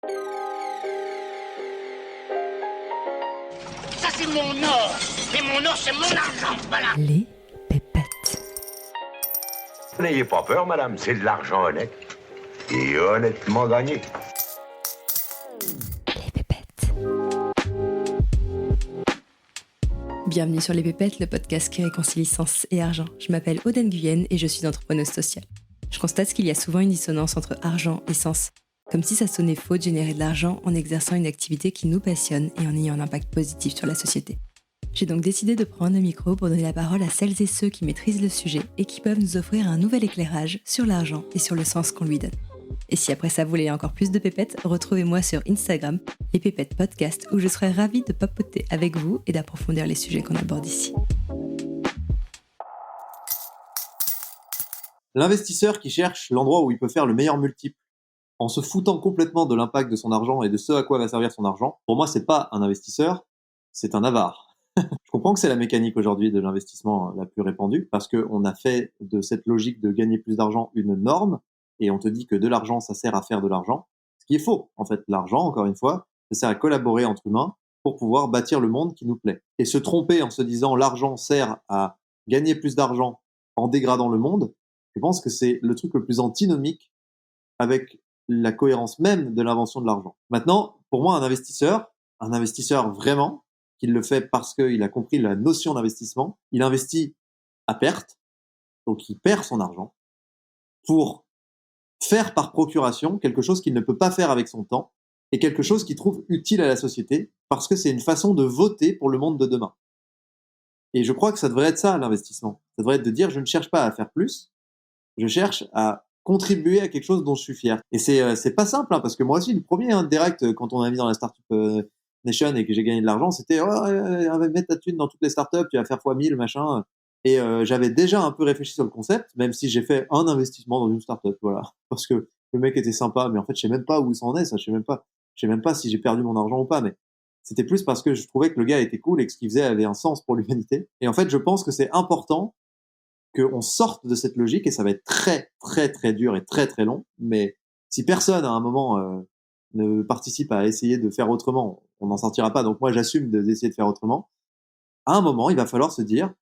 Ça c'est mon or. Et mon or c'est mon argent, voilà. Les pépettes. N'ayez pas peur, madame, c'est de l'argent honnête. Et honnêtement gagné. Les pépettes. Bienvenue sur Les Pépettes, le podcast qui réconcilie sens et argent. Je m'appelle Aude Nguyen et je suis entrepreneuse sociale. Je constate qu'il y a souvent une dissonance entre argent et sens. Comme si ça sonnait faux de générer de l'argent en exerçant une activité qui nous passionne et en ayant un impact positif sur la société. J'ai donc décidé de prendre le micro pour donner la parole à celles et ceux qui maîtrisent le sujet et qui peuvent nous offrir un nouvel éclairage sur l'argent et sur le sens qu'on lui donne. Et si après ça vous voulez encore plus de pépettes, retrouvez-moi sur Instagram, les pépettes podcast, où je serai ravie de papoter avec vous et d'approfondir les sujets qu'on aborde ici. L'investisseur qui cherche l'endroit où il peut faire le meilleur multiple, en se foutant complètement de l'impact de son argent et de ce à quoi va servir son argent, pour moi, c'est pas un investisseur, c'est un avare. Je comprends que c'est la mécanique aujourd'hui de l'investissement la plus répandue, parce qu'on a fait de cette logique de gagner plus d'argent une norme, et on te dit que de l'argent, ça sert à faire de l'argent. Ce qui est faux. En fait, l'argent, encore une fois, ça sert à collaborer entre humains pour pouvoir bâtir le monde qui nous plaît. Et se tromper en se disant l'argent sert à gagner plus d'argent en dégradant le monde, je pense que c'est le truc le plus antinomique avec la cohérence même de l'invention de l'argent. Maintenant, pour moi, un investisseur vraiment, qui le fait parce qu'il a compris la notion d'investissement, il investit à perte, donc il perd son argent, pour faire par procuration quelque chose qu'il ne peut pas faire avec son temps, et quelque chose qu'il trouve utile à la société, parce que c'est une façon de voter pour le monde de demain. Et je crois que ça devrait être ça, l'investissement. Ça devrait être de dire, je ne cherche pas à faire plus, je cherche à contribuer à quelque chose dont je suis fier. Et c'est pas simple, hein, parce que moi aussi, le premier, direct, quand on a mis dans la Startup Nation et que j'ai gagné de l'argent, c'était mettre ta thune dans toutes les startups, tu vas faire x1000, machin. Et j'avais déjà un peu réfléchi sur le concept, même si j'ai fait un investissement dans une startup, voilà, parce que le mec était sympa, mais en fait, je sais même pas où il s'en est, ça, je sais même pas si j'ai perdu mon argent ou pas, mais c'était plus parce que je trouvais que le gars était cool et que ce qu'il faisait avait un sens pour l'humanité. Et en fait, je pense que c'est important qu'on sorte de cette logique, et ça va être très, très, très dur et très, très long. Mais si personne, à un moment, ne participe à essayer de faire autrement, on n'en sortira pas. Donc moi, j'assume d'essayer de faire autrement. À un moment, il va falloir se dire,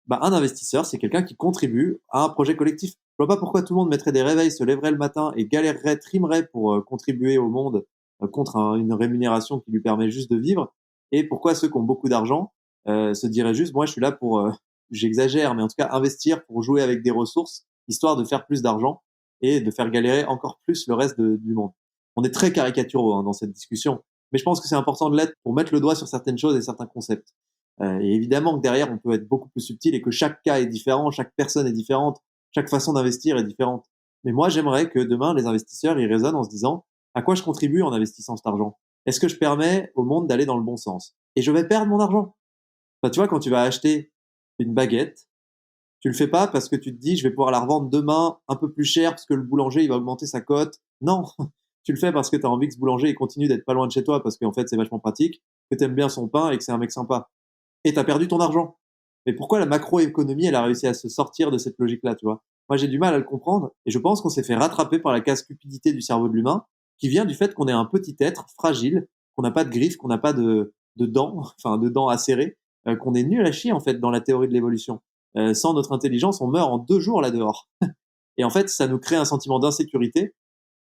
un investisseur, c'est quelqu'un qui contribue à un projet collectif. Je vois pas pourquoi tout le monde mettrait des réveils, se lèverait le matin et galérerait, trimerait pour contribuer au monde contre une rémunération qui lui permet juste de vivre. Et pourquoi ceux qui ont beaucoup d'argent se diraient juste, moi, je suis là pour... j'exagère, mais en tout cas, investir pour jouer avec des ressources, histoire de faire plus d'argent et de faire galérer encore plus le reste du monde. On est très caricaturaux dans cette discussion, mais je pense que c'est important de l'être pour mettre le doigt sur certaines choses et certains concepts. Et évidemment que derrière, on peut être beaucoup plus subtil et que chaque cas est différent, chaque personne est différente, chaque façon d'investir est différente. Mais moi, j'aimerais que demain, les investisseurs, ils raisonnent en se disant, à quoi je contribue en investissant cet argent? Est-ce que je permets au monde d'aller dans le bon sens? Et je vais perdre mon argent. Enfin, tu vois, quand tu vas acheter une baguette, tu le fais pas parce que tu te dis je vais pouvoir la revendre demain un peu plus cher parce que le boulanger il va augmenter sa cote. Non, tu le fais parce que tu as envie que ce boulanger il continue d'être pas loin de chez toi parce qu'en fait c'est vachement pratique, que tu aimes bien son pain et que c'est un mec sympa. Et tu as perdu ton argent. Mais pourquoi la macroéconomie elle a réussi à se sortir de cette logique-là, tu vois? Moi j'ai du mal à le comprendre et je pense qu'on s'est fait rattraper par la casse-cupidité du cerveau de l'humain qui vient du fait qu'on est un petit être fragile, qu'on n'a pas de griffes, qu'on n'a pas de dents, enfin de dents acérées, qu'on est nul à chier en fait dans la théorie de l'évolution. Sans notre intelligence, on meurt en 2 jours là dehors. Et en fait, ça nous crée un sentiment d'insécurité.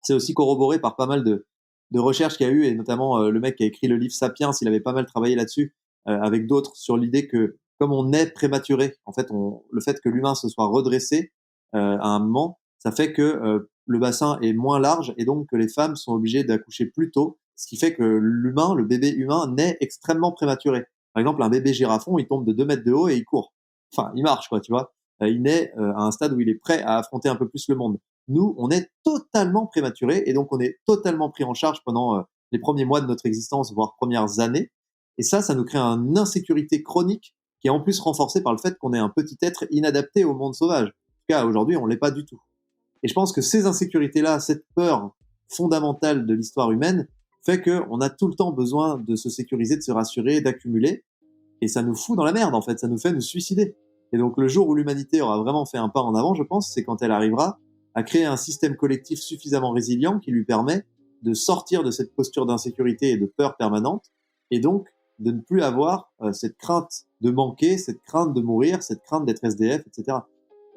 C'est aussi corroboré par pas mal de recherches qu'il y a eu, et notamment le mec qui a écrit le livre Sapiens, il avait pas mal travaillé là-dessus, avec d'autres, sur l'idée que comme on est prématuré, en fait, le fait que l'humain se soit redressé à un moment, ça fait que le bassin est moins large et donc que les femmes sont obligées d'accoucher plus tôt, ce qui fait que l'humain, le bébé humain, naît extrêmement prématuré. Par exemple, un bébé girafon, il tombe de 2 mètres de haut et il court. Enfin, il marche, quoi, tu vois. Il naît à un stade où il est prêt à affronter un peu plus le monde. Nous, on est totalement prématurés et donc on est totalement pris en charge pendant les premiers mois de notre existence, voire premières années. Et ça nous crée une insécurité chronique qui est en plus renforcée par le fait qu'on est un petit être inadapté au monde sauvage. En tout cas, aujourd'hui, on l'est pas du tout. Et je pense que ces insécurités-là, cette peur fondamentale de l'histoire humaine, fait qu'on a tout le temps besoin de se sécuriser, de se rassurer, d'accumuler. Et ça nous fout dans la merde, en fait. Ça nous fait nous suicider. Et donc, le jour où l'humanité aura vraiment fait un pas en avant, je pense, c'est quand elle arrivera à créer un système collectif suffisamment résilient qui lui permet de sortir de cette posture d'insécurité et de peur permanente, et donc de ne plus avoir cette crainte de manquer, cette crainte de mourir, cette crainte d'être SDF, etc.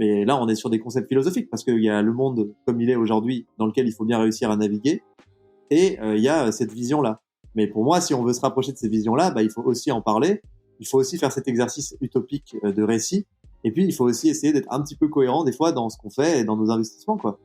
Mais là, on est sur des concepts philosophiques, parce qu'il y a le monde comme il est aujourd'hui, dans lequel il faut bien réussir à naviguer, et il y a cette vision-là. Mais pour moi, si on veut se rapprocher de ces visions-là, il faut aussi en parler, il faut aussi faire cet exercice utopique de récit, et puis il faut aussi essayer d'être un petit peu cohérent des fois dans ce qu'on fait et dans nos investissements, quoi.